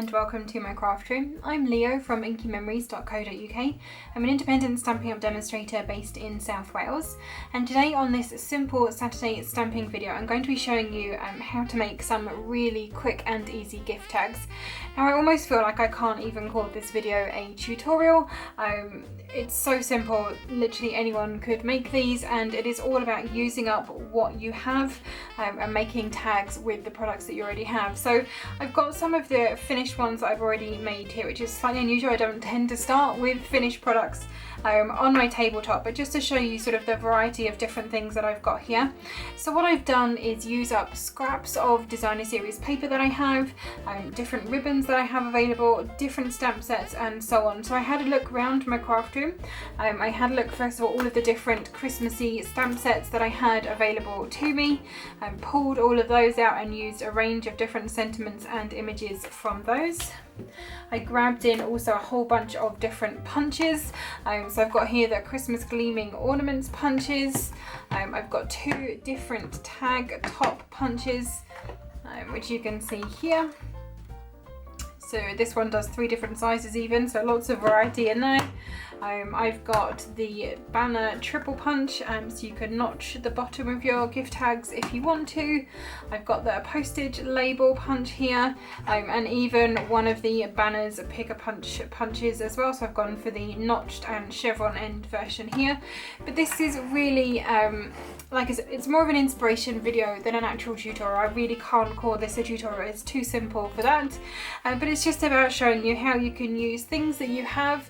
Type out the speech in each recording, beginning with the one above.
and welcome to my craft room. I'm Leo from inkymemories.co.uk. I'm an independent Stampin' Up demonstrator based in South Wales, and today on this simple Saturday stamping video I'm going to be showing you how to make some really quick and easy gift tags. Now I almost feel like I can't even call this video a tutorial. It's so simple, literally anyone could make these, and it is all about using up what you have and making tags with the products that you already have. So I've got some of the finished ones that I've already made here, which is slightly unusual. I don't tend to start with finished products on my tabletop, but just to show you sort of the variety of different things that I've got here. So what I've done is use up scraps of designer series paper that I have, different ribbons that I have available, different stamp sets and so on. So I had a look around my craft room. I had a look first of all at the different Christmassy stamp sets that I had available to me, pulled all of those out and used a range of different sentiments and images from those. I grabbed in also a whole bunch of different punches. So I've got here the Christmas Gleaming Ornaments punches. I've got two different tag top punches, which you can see here. So this one does 3 different sizes even, so lots of variety in there. I've got the banner triple punch, so you can notch the bottom of your gift tags if you want to. I've got the postage label punch here, and even one of the banners picker punches as well. So I've gone for the notched and chevron end version here. But this is really, it's more of an inspiration video than an actual tutorial. I really can't call this a tutorial, it's too simple for that. But it's just about showing you how you can use things that you have,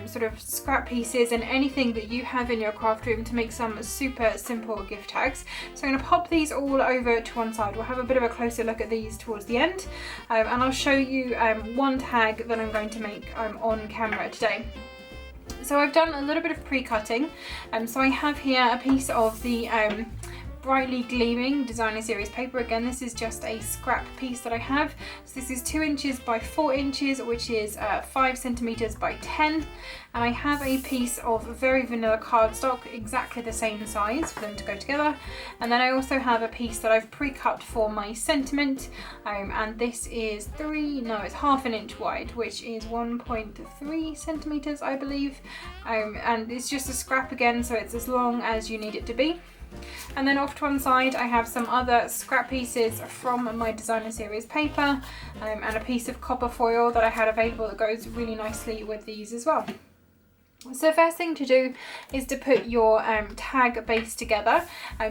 sort of scrap pieces and anything that you have in your craft room to make some super simple gift tags. So I'm going to pop these all over to one side. We'll have a bit of a closer look at these towards the end, and I'll show you one tag that I'm going to make on camera today. So I've done a little bit of pre-cutting, so I have here a piece of the brightly gleaming designer series paper. Again, this is just a scrap piece that I have. So this is 2 inches by 4 inches, which is 5 centimeters by 10. And I have a piece of very vanilla cardstock, exactly the same size for them to go together. And then I also have a piece that I've pre-cut for my sentiment, and this is it's half an inch wide, which is 1.3 centimeters, I believe. And it's just a scrap again, so it's as long as you need it to be. And then off to one side I have some other scrap pieces from my designer series paper, and a piece of copper foil that I had available that goes really nicely with these as well. So the first thing to do is to put your tag base together.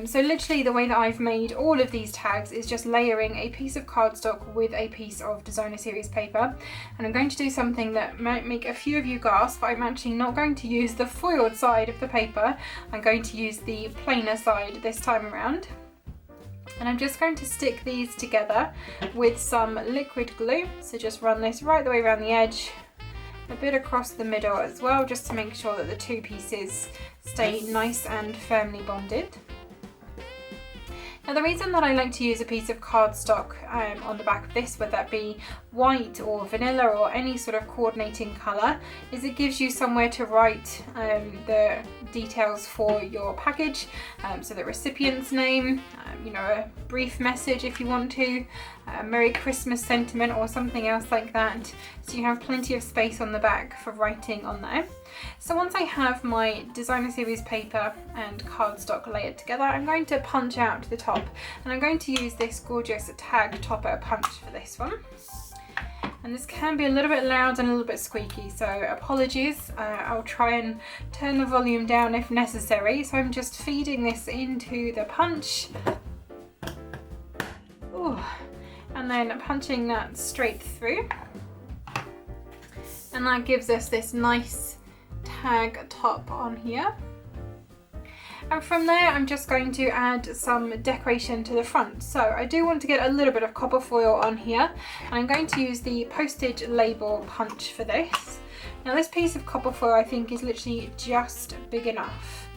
So literally the way that I've made all of these tags is just layering a piece of cardstock with a piece of designer series paper. And I'm going to do something that might make a few of you gasp, but I'm actually not going to use the foiled side of the paper. I'm going to use the plainer side this time around. And I'm just going to stick these together with some liquid glue. So just run this right the way around the edge, a bit across the middle as well, just to make sure that the 2 pieces stay nice and firmly bonded. Now the reason that I like to use a piece of cardstock on the back of this, whether that be white or vanilla or any sort of coordinating colour, is it gives you somewhere to write the details for your package, so the recipient's name, a brief message if you want to, a Merry Christmas sentiment or something else like that, so you have plenty of space on the back for writing on there. So once I have my designer series paper and cardstock layered together, I'm going to punch out the top, and I'm going to use this gorgeous tag topper punch for this one. And this can be a little bit loud and a little bit squeaky, so apologies. I'll try and turn the volume down if necessary. So I'm just feeding this into the punch. Ooh. And then punching that straight through. And that gives us this nice tag top on here. And from there I'm just going to add some decoration to the front. So I do want to get a little bit of copper foil on here, and I'm going to use the postage label punch for this. Now this piece of copper foil I think is literally just big enough.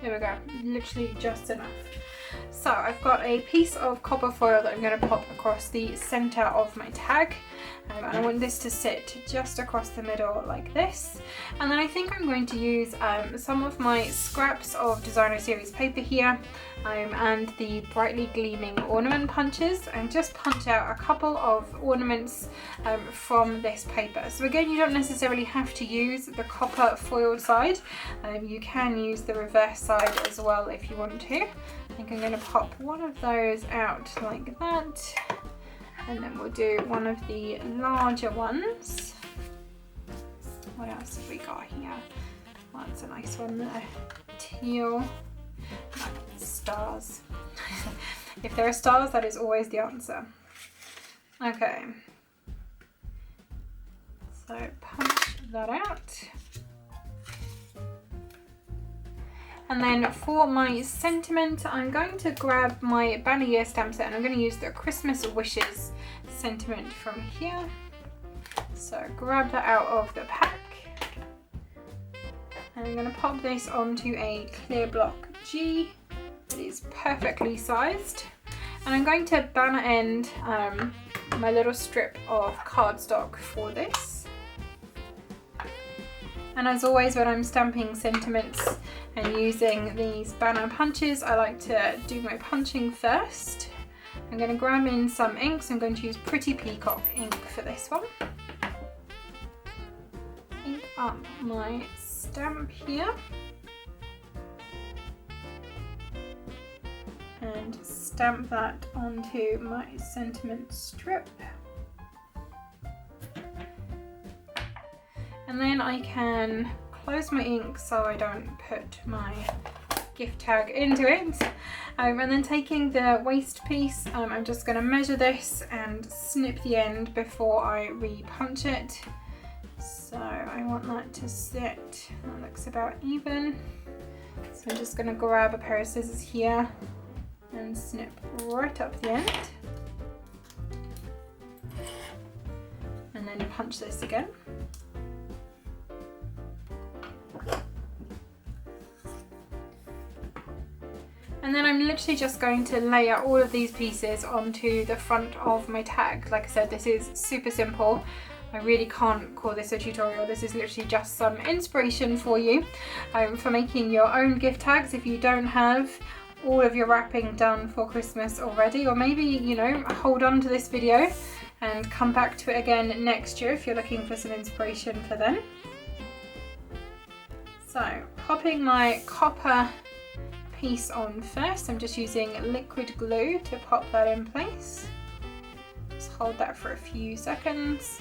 There we go, literally just enough. So I've got a piece of copper foil that I'm going to pop across the center of my tag, and I want this to sit just across the middle like this. And then I think I'm going to use some of my scraps of Designer Series paper here and the brightly gleaming ornament punches, and just punch out a couple of ornaments from this paper. So again, you don't necessarily have to use the copper foiled side, you can use the reverse side as well if you want to. I think I'm going to pop one of those out like that, and then we'll do one of the larger ones. What else have we got here? Oh, that's a nice one there. Teal. Stars. If there are stars, that is always the answer. Okay. So punch that out. And then for my sentiment, I'm going to grab my banner year stamp set, and I'm going to use the Christmas Wishes sentiment from here. So grab that out of the pack. And I'm going to pop this onto a clear block G. It is perfectly sized. And I'm going to banner end my little strip of cardstock for this. And as always, when I'm stamping sentiments and using these banner punches, I like to do my punching first. I'm going to grab in some ink, so I'm going to use Pretty Peacock ink for this one. Ink up my stamp here. And stamp that onto my sentiment strip. And then I can close my ink so I don't put my gift tag into it. And then taking the waste piece, I'm just going to measure this and snip the end before I re-punch it. So I want that to sit, that looks about even. So I'm just going to grab a pair of scissors here and snip right up the end. And then punch this again. And then I'm literally just going to layer all of these pieces onto the front of my tag. Like I said, this is super simple. I really can't call this a tutorial. This is literally just some inspiration for you for making your own gift tags if you don't have all of your wrapping done for Christmas already, or maybe, you know, hold on to this video and come back to it again next year if you're looking for some inspiration for them. So popping my copper piece on first, I'm just using liquid glue to pop that in place. Just hold that for a few seconds.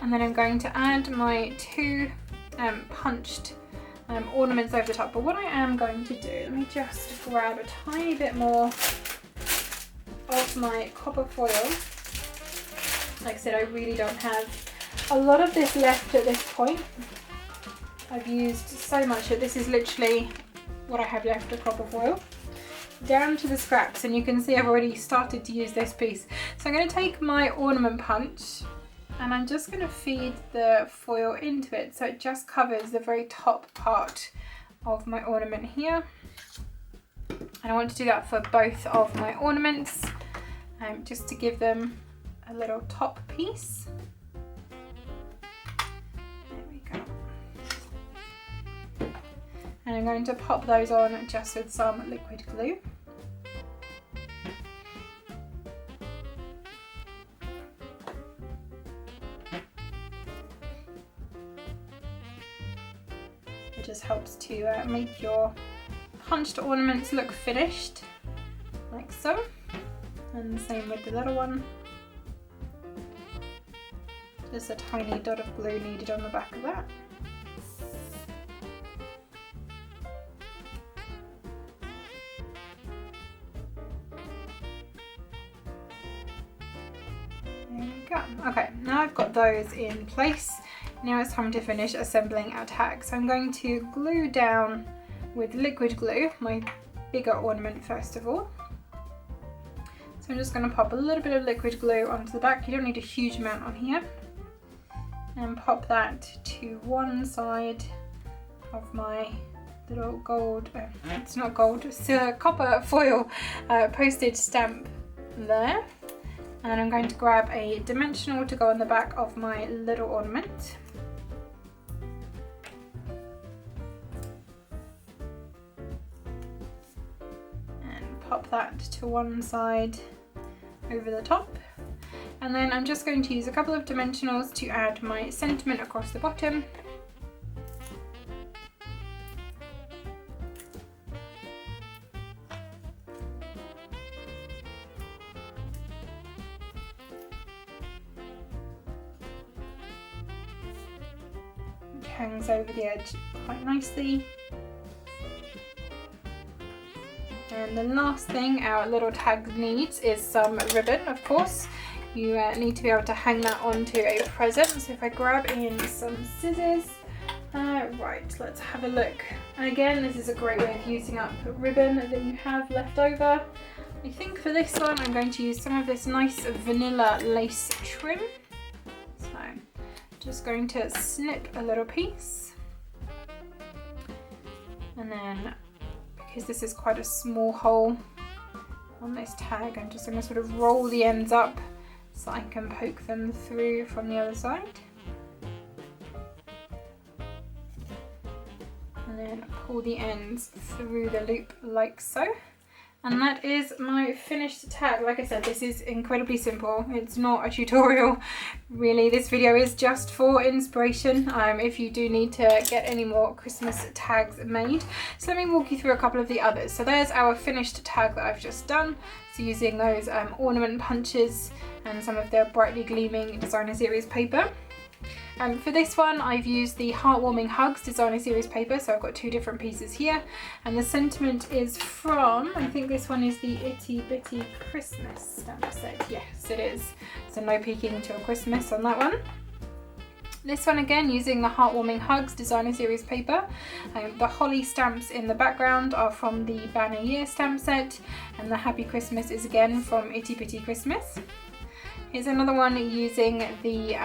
And then I'm going to add my two punched ornaments over the top. But what I am going to do, let me just grab a tiny bit more of my copper foil. Like I said, I really don't have a lot of this left at this point. I've used so much that this is literally what I have left of copper foil. Down to the scraps, and you can see I've already started to use this piece. So I'm going to take my ornament punch and I'm just going to feed the foil into it so it just covers the very top part of my ornament here. And I want to do that for both of my ornaments, just to give them a little top piece. There we go. And I'm going to pop those on just with some liquid glue. It just helps to make your punched ornaments look finished, like so. And the same with the little one. Just a tiny dot of glue needed on the back of that. There we go. Okay, now I've got those in place. Now it's time to finish assembling our tag. So I'm going to glue down with liquid glue my bigger ornament first of all. So I'm just going to pop a little bit of liquid glue onto the back. You don't need a huge amount on here. And pop that to one side of my little gold, it's not gold, it's a copper foil postage stamp there. And I'm going to grab a dimensional to go on the back of my little ornament. And pop that to one side over the top. And then I'm just going to use a couple of dimensionals to add my sentiment across the bottom. Hangs over the edge quite nicely. And the last thing our little tag needs is some ribbon, of course. You need to be able to hang that onto a present. So if I grab in some scissors, right, let's have a look. And again, this is a great way of using up ribbon that you have left over. I think for this one, I'm going to use some of this nice vanilla lace trim. So just going to snip a little piece, and then because this is quite a small hole on this tag, I'm just going to sort of roll the ends up so I can poke them through from the other side, and then pull the ends through the loop like so. And that is my finished tag. Like I said, this is incredibly simple. It's not a tutorial, really. This video is just for inspiration if you do need to get any more Christmas tags made. So let me walk you through a couple of the others. So there's our finished tag that I've just done. So using those ornament punches and some of the brightly gleaming designer series paper. For this one, I've used the Heartwarming Hugs designer series paper, so I've got two different pieces here, and the sentiment is from, I think this one is the Itty Bitty Christmas stamp set. Yes, it is. So no peeking till Christmas on that one. This one again using the Heartwarming Hugs designer series paper. The holly stamps in the background are from the Banner Year stamp set, and the Happy Christmas is again from Itty Bitty Christmas. Here's another one using the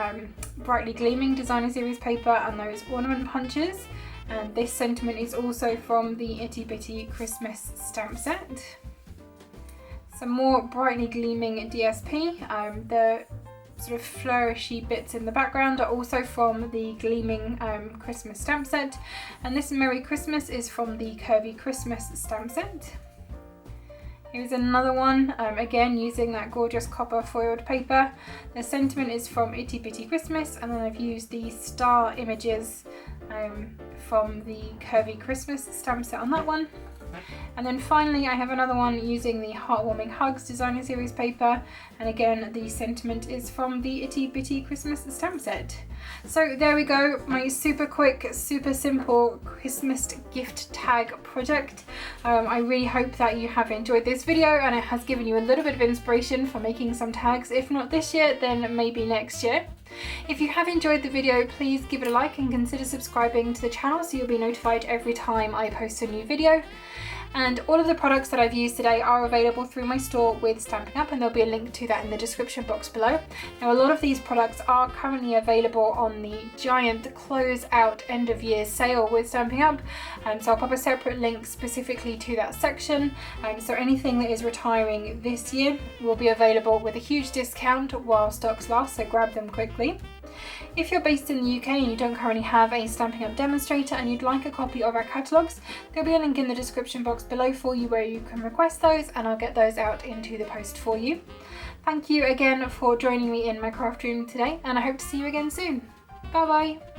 brightly gleaming designer series paper and those ornament punches, and this sentiment is also from the Itty Bitty Christmas stamp set. Some more brightly gleaming DSP. The sort of flourishy bits in the background are also from the gleaming Christmas stamp set, and this Merry Christmas is from the Curvy Christmas stamp set. Here's another one, again using that gorgeous copper foiled paper. The sentiment is from Itty Bitty Christmas, and then I've used the star images from the Curvy Christmas stamp set on that one. And then finally I have another one using the Heartwarming Hugs designer series paper, and again the sentiment is from the Itty Bitty Christmas stamp set. So there we go, my super quick, super simple Christmas gift tag project. I really hope that you have enjoyed this video and it has given you a little bit of inspiration for making some tags. If not this year, then maybe next year. If you have enjoyed the video, please give it a like and consider subscribing to the channel so you'll be notified every time I post a new video. And all of the products that I've used today are available through my store with Stampin' Up, and there'll be a link to that in the description box below. Now, a lot of these products are currently available on the giant close out end of year sale with Stampin' Up, so I'll pop a separate link specifically to that section. So anything that is retiring this year will be available with a huge discount while stocks last, so grab them quickly. If you're based in the UK and you don't currently have a Stampin' Up demonstrator and you'd like a copy of our catalogues, there'll be a link in the description box below for you where you can request those, and I'll get those out into the post for you. Thank you again for joining me in my craft room today, and I hope to see you again soon. Bye bye!